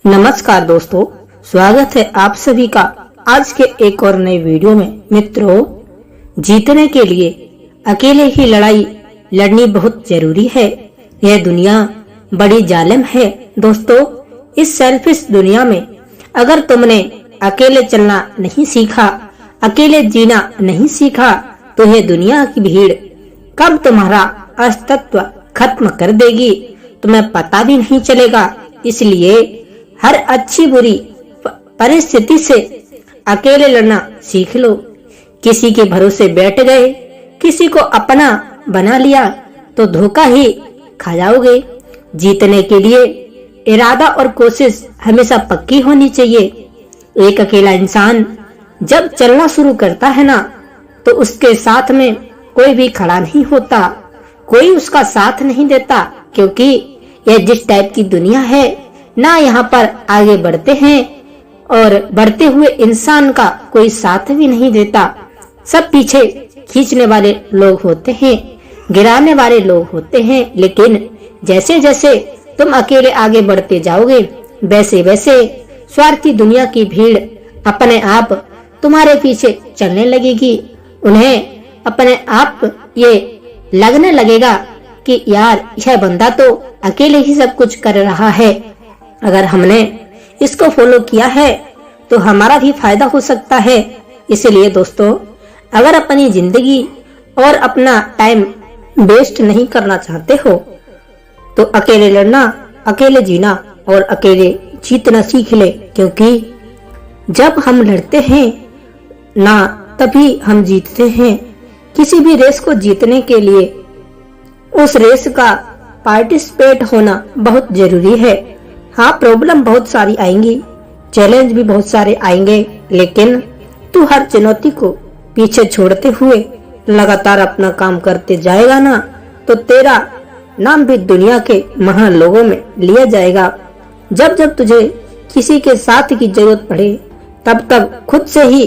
नमस्कार दोस्तों, स्वागत है आप सभी का आज के एक और नए वीडियो में। मित्रों, जीतने के लिए अकेले ही लड़ाई लड़नी बहुत जरूरी है। यह दुनिया बड़ी जालिम है दोस्तों। इस सेल्फिश दुनिया में अगर तुमने अकेले चलना नहीं सीखा, अकेले जीना नहीं सीखा, तो यह दुनिया की भीड़ कब तुम्हारा अस्तित्व खत्म कर देगी तुम्हें पता भी नहीं चलेगा। इसलिए हर अच्छी बुरी परिस्थिति से अकेले लड़ना सीख लो। किसी के भरोसे बैठ गए, किसी को अपना बना लिया तो धोखा ही खा जाओगे। जीतने के लिए इरादा और कोशिश हमेशा पक्की होनी चाहिए। एक अकेला इंसान जब चलना शुरू करता है ना, तो उसके साथ में कोई भी खड़ा नहीं होता, कोई उसका साथ नहीं देता, क्योंकि यह जिस टाइप की दुनिया है ना, यहाँ पर आगे बढ़ते हैं और बढ़ते हुए इंसान का कोई साथ भी नहीं देता। सब पीछे खींचने वाले लोग होते हैं, गिराने वाले लोग होते हैं। लेकिन जैसे जैसे तुम अकेले आगे बढ़ते जाओगे, वैसे वैसे स्वार्थी दुनिया की भीड़ अपने आप तुम्हारे पीछे चलने लगेगी। उन्हें अपने आप ये लगने लगेगा कि यार, यह बंदा तो अकेले ही सब कुछ कर रहा है। अगर हमने इसको फॉलो किया है तो हमारा भी फायदा हो सकता है। इसलिए दोस्तों, अगर अपनी जिंदगी और अपना टाइम वेस्ट नहीं करना चाहते हो तो अकेले लड़ना, अकेले जीना और अकेले जीतना सीख ले। क्योंकि जब हम लड़ते हैं ना, तभी हम जीतते हैं। किसी भी रेस को जीतने के लिए उस रेस का पार्टिसिपेट होना बहुत जरूरी है। हाँ, प्रॉब्लम बहुत सारी आएंगी, चैलेंज भी बहुत सारे आएंगे, लेकिन तू हर चुनौती को पीछे छोड़ते हुए लगातार अपना काम करते जाएगा ना, तो तेरा नाम भी दुनिया के महान लोगों में लिया जाएगा। जब जब तुझे किसी के साथ की जरूरत पड़े, तब तब खुद से ही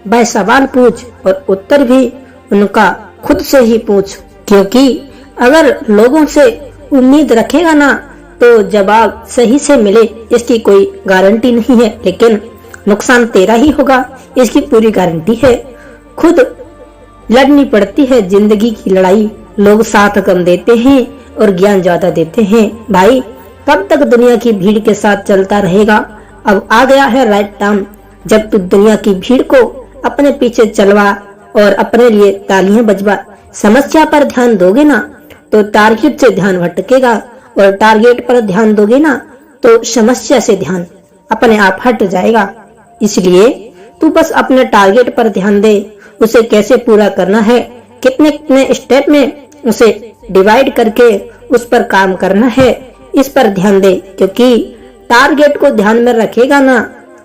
वह सवाल पूछ और उत्तर भी उनका खुद से ही पूछ। क्योंकि अगर लोगों से उम्मीद रखेगा ना, तो जवाब सही से मिले इसकी कोई गारंटी नहीं है, लेकिन नुकसान तेरा ही होगा, इसकी पूरी गारंटी है। खुद लड़नी पड़ती है जिंदगी की लड़ाई। लोग साथ कम देते हैं और ज्ञान ज्यादा देते हैं। भाई, कब तक दुनिया की भीड़ के साथ चलता रहेगा? अब आ गया है राइट टाइम, जब तू दुनिया की भीड़ को अपने पीछे चलवा और अपने लिए तालियां बजवा। समस्या पर ध्यान दोगे ना, तो टारगेट से ध्यान भटकेगा, और टारगेट पर ध्यान दोगे ना, तो समस्या से ध्यान अपने आप हट जाएगा। इसलिए तू बस अपने टारगेट पर ध्यान दे, उसे कैसे पूरा करना है, कितने कितने स्टेप में उसे डिवाइड करके उस पर काम करना है, इस पर ध्यान दे। क्योंकि टारगेट को ध्यान में रखेगा ना,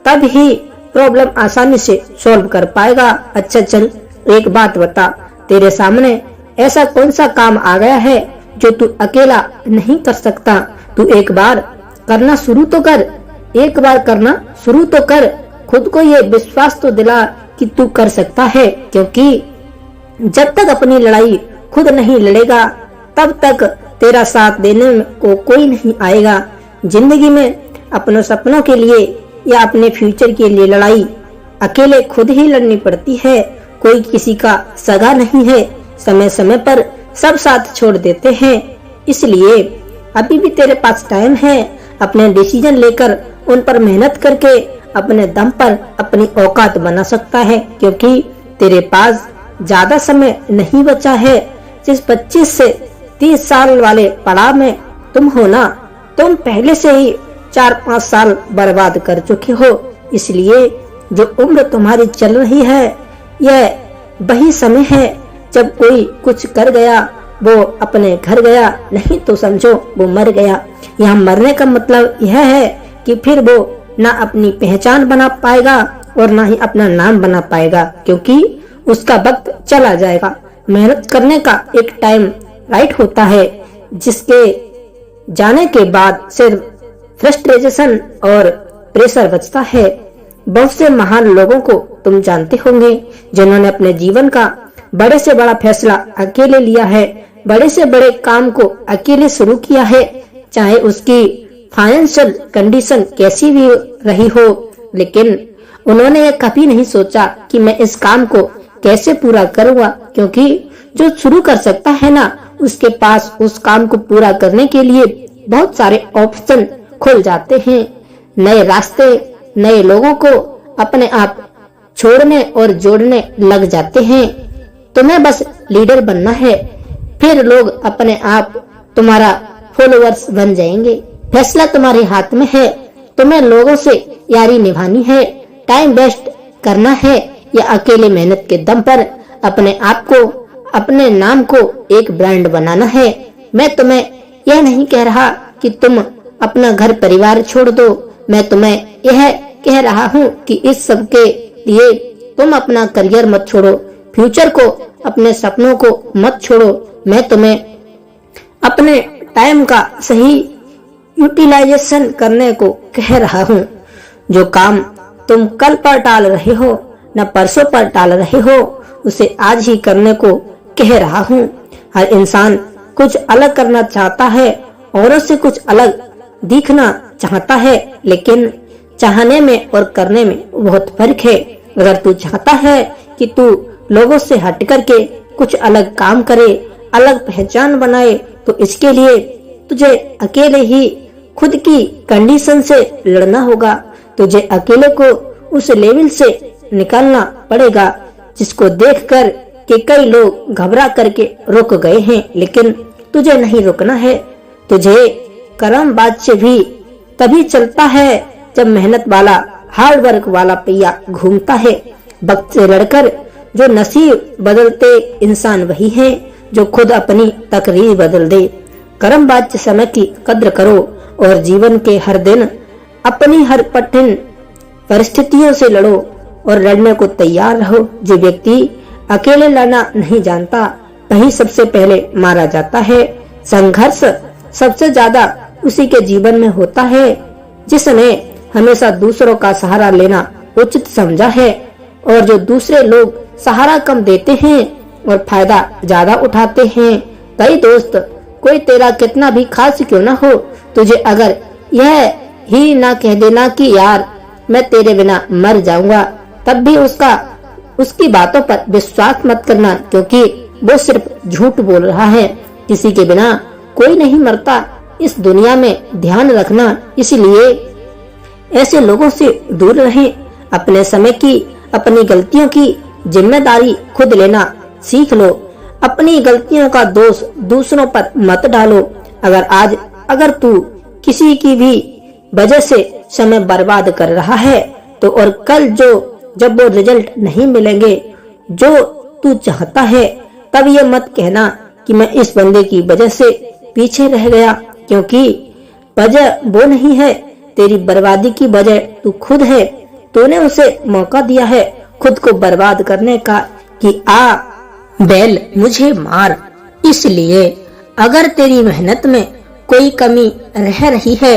तब ही प्रॉब्लम आसानी से सॉल्व कर पाएगा। अच्छा चल, एक बात बता, तेरे सामने ऐसा कौन सा काम आ गया है जो तू अकेला नहीं कर सकता? तू एक बार करना शुरू तो कर, एक बार करना शुरू तो कर। खुद को ये विश्वास तो दिला कि तू कर सकता है। क्योंकि जब तक अपनी लड़ाई खुद नहीं लड़ेगा, तब तक तेरा साथ देने को कोई नहीं आएगा। जिंदगी में अपने सपनों के लिए या अपने फ्यूचर के लिए लड़ाई अकेले खुद ही लड़नी पड़ती है। कोई किसी का सगा नहीं है। समय समय पर सब साथ छोड़ देते हैं। इसलिए अभी भी तेरे पास टाइम है। अपने डिसीजन लेकर उन पर मेहनत करके अपने दम पर अपनी औकात बना सकता है। क्योंकि तेरे पास ज्यादा समय नहीं बचा है। जिस 25 से 30 साल वाले पड़ाव में तुम हो ना, तुम पहले से ही 4-5 साल बर्बाद कर चुके हो। इसलिए जो उम्र तुम्हारी चल रही है, यह वही समय है जब कोई कुछ कर गया वो अपने घर गया, नहीं तो समझो वो मर गया। यहाँ मरने का मतलब यह है कि फिर वो ना अपनी पहचान बना पाएगा और ना ही अपना नाम बना पाएगा, क्योंकि उसका वक्त चला जाएगा। मेहनत करने का एक टाइम राइट होता है, जिसके जाने के बाद सिर्फ फ्रस्ट्रेशन और प्रेशर बचता है। बहुत से महान लोगों को तुम जानते होंगे जिन्होंने अपने जीवन का बड़े से बड़ा फैसला अकेले लिया है, बड़े से बड़े काम को अकेले शुरू किया है, चाहे उसकी फाइनेंशियल कंडीशन कैसी भी रही हो, लेकिन उन्होंने ये कभी नहीं सोचा कि मैं इस काम को कैसे पूरा करूंगा, क्योंकि जो शुरू कर सकता है ना, उसके पास उस काम को पूरा करने के लिए बहुत सारे ऑप्शन खुल जाते हैं। नए रास्ते नए लोगों को अपने आप छोड़ने और जोड़ने लग जाते हैं। तुम्हें बस लीडर बनना है, फिर लोग अपने आप तुम्हारा फॉलोअर्स बन जाएंगे। फैसला तुम्हारे हाथ में है। तुम्हें लोगों से यारी निभानी है, टाइम वेस्ट करना है या अकेले मेहनत के दम पर अपने आप को, अपने नाम को एक ब्रांड बनाना है। मैं तुम्हें यह नहीं कह रहा कि तुम अपना घर परिवार छोड़ दो। मैं तुम्हें यह कह रहा हूँ कि इस सब के लिए तुम अपना करियर मत छोड़ो, फ्यूचर को, अपने सपनों को मत छोड़ो। मैं तुम्हें अपने टाइम का सही यूटिलाइजेशन करने को कह रहा हूँ। जो काम तुम कल पर टाल रहे हो, न परसों पर टाल रहे हो, उसे आज ही करने को कह रहा हूँ। हर इंसान कुछ अलग करना चाहता है, औरों से कुछ अलग दिखना चाहता है, लेकिन चाहने में और करने में बहुत फर्क है। अगर तू चाहता है कि तू लोगों से हट करके कुछ अलग काम करे, अलग पहचान बनाए, तो इसके लिए तुझे अकेले ही खुद की कंडीशन से लड़ना होगा। तुझे अकेले को उस लेवल से निकालना पड़ेगा जिसको देखकर कि कई लोग घबरा करके रुक गए हैं, लेकिन तुझे नहीं रुकना है। तुझे कर्मबाज से भी तभी चलता है जब मेहनत वाला, हार्ड वर्क वाला पहिया घूमता है। वक्त से लड़कर जो नसीब बदलते इंसान वही है जो खुद अपनी तकदीर बदल दे। कर्मबाज समय की कद्र करो और जीवन के हर दिन अपनी हर कठिन परिस्थितियों से लड़ो और लड़ने को तैयार रहो। जो व्यक्ति अकेले लड़ना नहीं जानता वही सबसे पहले मारा जाता है। संघर्ष सबसे ज्यादा उसी के जीवन में होता है जिसने हमेशा दूसरों का सहारा लेना उचित समझा है, और जो दूसरे लोग सहारा कम देते हैं और फायदा ज्यादा उठाते हैं। कई दोस्त, कोई तेरा कितना भी खास क्यों ना हो, तुझे अगर यह ही ना कह देना कि यार मैं तेरे बिना मर जाऊंगा, तब भी उसकी बातों पर विश्वास मत करना, क्योंकि वो सिर्फ झूठ बोल रहा है। किसी के बिना कोई नहीं मरता, इस दुनिया में ध्यान रखना। इसलिए ऐसे लोगों से दूर रहें। अपने समय की, अपनी गलतियों की जिम्मेदारी खुद लेना सीख लो। अपनी गलतियों का दोष दूसरों पर मत डालो। अगर तू किसी की भी वजह से समय बर्बाद कर रहा है, तो और कल जब वो रिजल्ट नहीं मिलेंगे जो तू चाहता है, तब ये मत कहना कि मैं इस बंदे की वजह से पीछे रह गया, क्योंकि वजह वो नहीं है। तेरी बर्बादी की वजह तू खुद है। तूने उसे मौका दिया है खुद को बर्बाद करने का कि आ बैल मुझे मार। इसलिए अगर तेरी मेहनत में कोई कमी रह रही है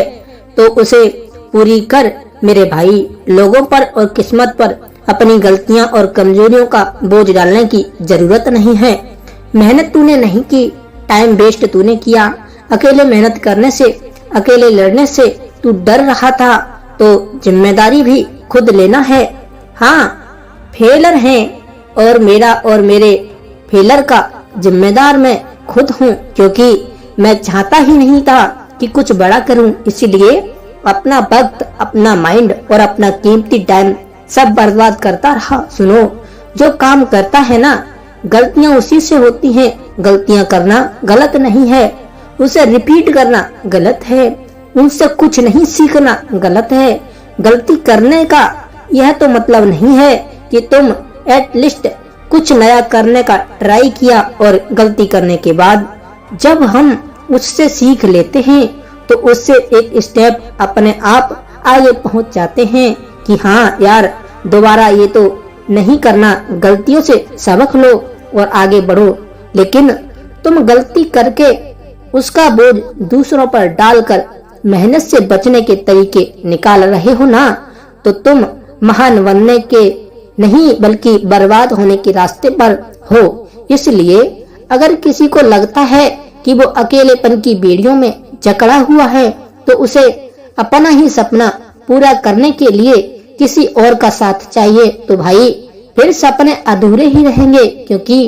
तो उसे पूरी कर मेरे भाई। लोगों पर और किस्मत पर अपनी गलतियां और कमजोरियों का बोझ डालने की जरूरत नहीं है। मेहनत तूने नहीं की, टाइम वेस्ट तूने किया। अकेले मेहनत करने से, अकेले लड़ने से तू डर रहा था, तो जिम्मेदारी भी खुद लेना है। हाँ, फेलर है और मेरे फेलर का जिम्मेदार मैं खुद हूँ, क्योंकि मैं चाहता ही नहीं था कि कुछ बड़ा करूँ। इसलिए अपना वक्त, अपना माइंड और अपना कीमती टाइम सब बर्बाद करता रहा। सुनो, जो काम करता है ना, गलतियाँ उसी से होती हैं। गलतियाँ करना गलत नहीं है, उसे रिपीट करना गलत है, उनसे कुछ नहीं सीखना गलत है। गलती करने का यह तो मतलब नहीं है कि तुम एटलीस्ट कुछ नया करने का ट्राई किया, और गलती करने के बाद जब हम उससे सीख लेते हैं तो उससे एक स्टेप अपने आप आगे पहुंच जाते हैं कि हाँ यार, दोबारा ये तो नहीं करना। गलतियों से सबक लो और आगे बढ़ो। लेकिन तुम गलती करके उसका बोझ दूसरों पर डालकर मेहनत से बचने के तरीके निकाल रहे हो ना, तो तुम महान बनने के नहीं बल्कि बर्बाद होने के रास्ते पर हो। इसलिए अगर किसी को लगता है कि वो अकेलेपन की बेड़ियों में जकड़ा हुआ है, तो उसे अपना ही सपना पूरा करने के लिए किसी और का साथ चाहिए तो भाई फिर सपने अधूरे ही रहेंगे, क्योंकि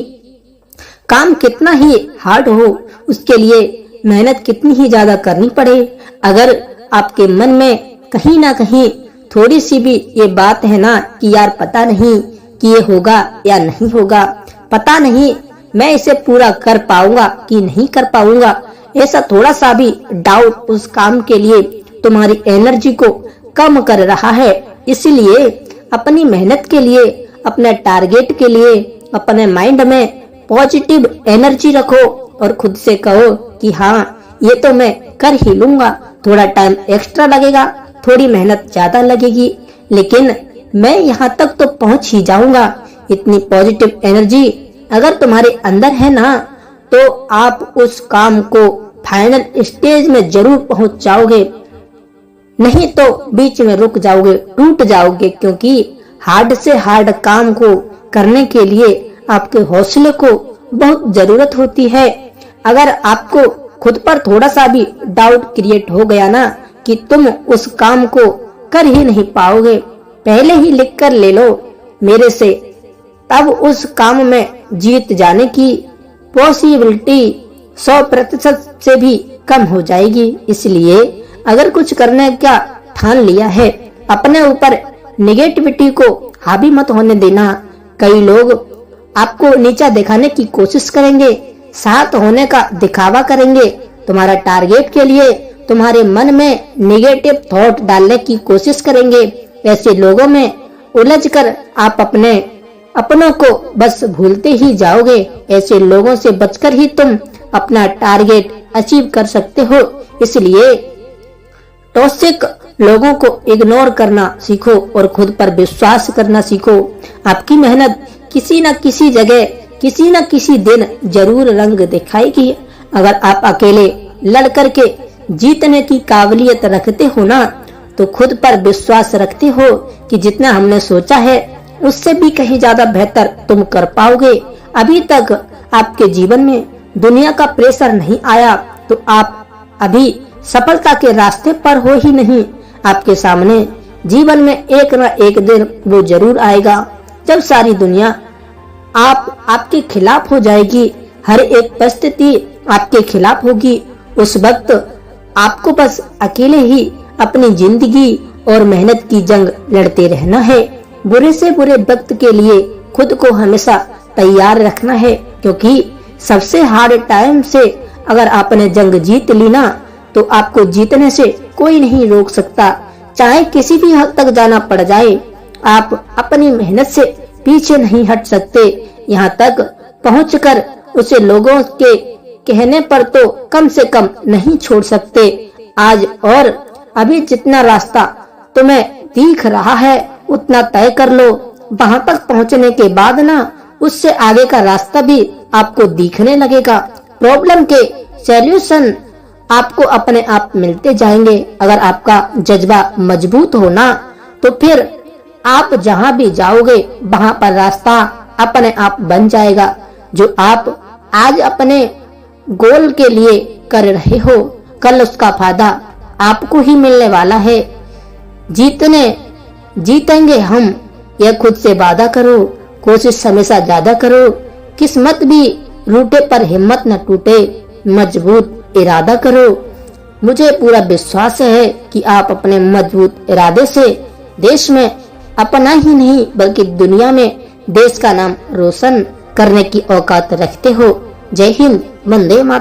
काम कितना ही हार्ड हो, उसके लिए मेहनत कितनी ही ज्यादा करनी पड़े, अगर आपके मन में कहीं ना कहीं थोड़ी सी भी ये बात है ना कि यार पता नहीं कि ये होगा या नहीं होगा, पता नहीं मैं इसे पूरा कर पाऊंगा कि नहीं कर पाऊंगा, ऐसा थोड़ा सा भी डाउट उस काम के लिए तुम्हारी एनर्जी को कम कर रहा है। इसलिए अपनी मेहनत के लिए, अपने टारगेट के लिए अपने माइंड में पॉजिटिव एनर्जी रखो और खुद से कहो कि हाँ ये तो मैं कर ही लूंगा, थोड़ा टाइम एक्स्ट्रा लगेगा, थोड़ी मेहनत ज्यादा लगेगी, लेकिन मैं यहाँ तक तो पहुँच ही जाऊंगा। इतनी पॉजिटिव एनर्जी अगर तुम्हारे अंदर है ना तो आप उस काम को फाइनल स्टेज में जरूर पहुंच जाओगे, नहीं तो बीच में रुक जाओगे, टूट जाओगे, क्योंकि हार्ड से हार्ड काम को करने के लिए आपके हौसले को बहुत जरूरत होती है। अगर आपको खुद पर थोड़ा सा भी डाउट क्रिएट हो गया ना कि तुम उस काम को कर ही नहीं पाओगे, पहले ही लिख कर ले लो मेरे से, तब उस काम में जीत जाने की पॉसिबिलिटी 100% से भी कम हो जाएगी। इसलिए अगर कुछ करने का ठान लिया है, अपने ऊपर नेगेटिविटी को हावी मत होने देना। कई लोग आपको नीचा दिखाने की कोशिश करेंगे, साथ होने का दिखावा करेंगे, तुम्हारा टारगेट के लिए तुम्हारे मन में नेगेटिव थॉट डालने की कोशिश करेंगे। ऐसे लोगों में उलझकर आप अपनों को बस भूलते ही जाओगे। ऐसे लोगों से बचकर ही तुम अपना टारगेट अचीव कर सकते हो। इसलिए टॉक्सिक लोगों को इग्नोर करना सीखो और खुद पर विश्वास करना सीखो। आपकी मेहनत किसी न किसी जगह, किसी न किसी दिन जरूर रंग दिखाएगी। अगर आप अकेले लड़ करके जीतने की काबिलियत रखते हो ना, तो खुद पर विश्वास रखते हो कि जितना हमने सोचा है उससे भी कहीं ज्यादा बेहतर तुम कर पाओगे। अभी तक आपके जीवन में दुनिया का प्रेशर नहीं आया तो आप अभी सफलता के रास्ते पर हो ही नहीं। आपके सामने जीवन में एक न एक दिन वो जरूर आएगा जब सारी दुनिया आपके खिलाफ हो जाएगी, हर एक परिस्थिति आपके खिलाफ होगी। उस वक्त आपको बस अकेले ही अपनी जिंदगी और मेहनत की जंग लड़ते रहना है। बुरे से बुरे वक्त के लिए खुद को हमेशा तैयार रखना है, क्योंकि सबसे हार्ड टाइम से अगर आपने जंग जीत ली ना तो आपको जीतने से कोई नहीं रोक सकता, चाहे किसी भी हद तक जाना पड़ जाए। आप अपनी मेहनत से पीछे नहीं हट सकते, यहाँ तक पहुंचकर उसे लोगों के कहने पर तो कम से कम नहीं छोड़ सकते। आज और अभी जितना रास्ता तुम्हें दिख रहा है उतना तय कर लो। वहां तक पहुंचने के बाद ना उससे आगे का रास्ता भी आपको दिखने लगेगा। प्रॉब्लम के सॉल्यूशन आपको अपने आप मिलते जाएंगे। अगर आपका जज्बा मजबूत हो ना तो फिर आप जहां भी जाओगे वहां पर रास्ता अपने आप बन जाएगा। जो आप आज अपने गोल के लिए कर रहे हो, कल उसका फायदा आपको ही मिलने वाला है। जीतेंगे हम, यह खुद से वादा करो। कोशिश हमेशा ज्यादा करो, किस्मत भी रूठे पर हिम्मत न टूटे, मजबूत इरादा करो। मुझे पूरा विश्वास है कि आप अपने मजबूत इरादे से देश में अपना ही नहीं बल्कि दुनिया में देश का नाम रोशन करने की औकात रखते हो। जय हिंद, वंदे मातरम।